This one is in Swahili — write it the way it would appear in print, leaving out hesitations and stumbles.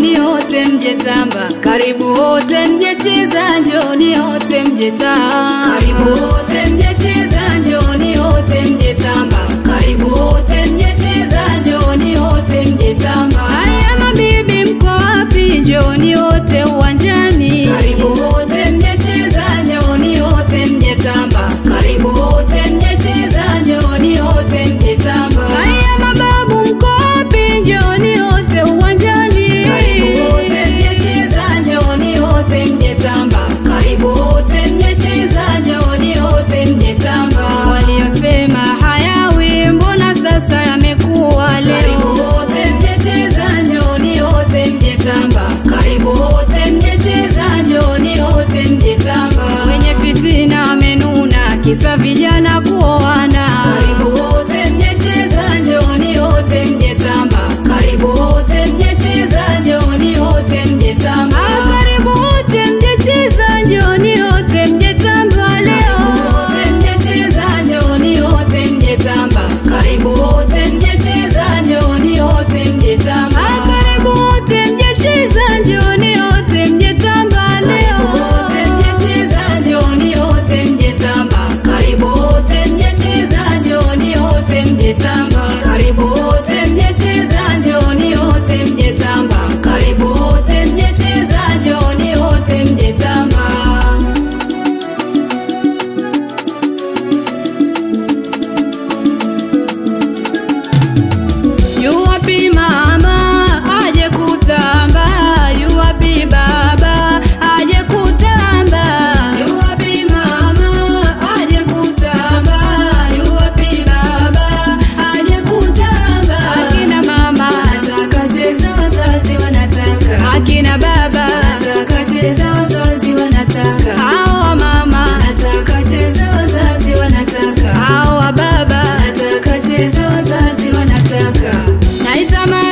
njoni wote mje tamba. Karibu wote mje cheza, njoni wote mje tamba. Karibu wote mje cheza, njoni wote mje tamba. Karibu wote mje cheza, njoni wote mje tamba. Haya mabibi mko wapi? Njoni wote uwanjani. Karibu wote mje cheza, njoni wote mje tamba. Karibu wote mje cheza, njoni wote mje tamba. Haya mababu mko wapi? Njoni wote uwanjani. Karibu wote mje cheza, njoni wote mje tamba. Karibu wote mje cheza, njoni wote mje tamba. Waliosema hayawi mbona sasa yamekuwa leo? Karibu wote mje cheza, njoni wote mje tamba. Karibu wote mje cheza, njoni wote mje tamba. Wenye fitina amenuna kisa vijana kuoana. Karibu wote mje cheza, njoni wote mje tamba. Karibu wote mje cheza, njoni wote mje tamba. Karibu wote mje cheza, njoni wote mje tamba leo. Wote mje cheza, njoni wote mje tamba. Karibu wote mje cheza, njoni wote mje tamba. Karibu wote mje cheza, njoni wote mje tamba leo. Wote mje cheza, njoni wote mje tamba. Karibu wote mje cheza, njoni wote mje tamba. Karibu wote mje cheza, njoni wote mje tamba. Karibu wote mje cheza, njoni wote mje tamba. Yu wapi mama aje kutamba? Yu wapi baba aje kutamba? Yu wapi mama aje kutamba? Yu wapi baba aje kutamba? Akina mama nataka cheza, wazazi wanataka. Akina baba nataka cheza, wazazi wanataka. Hawa mama nataka cheza, wazazi wanataka. Hawa baba nataka cheza, wazazi wanataka. Naitama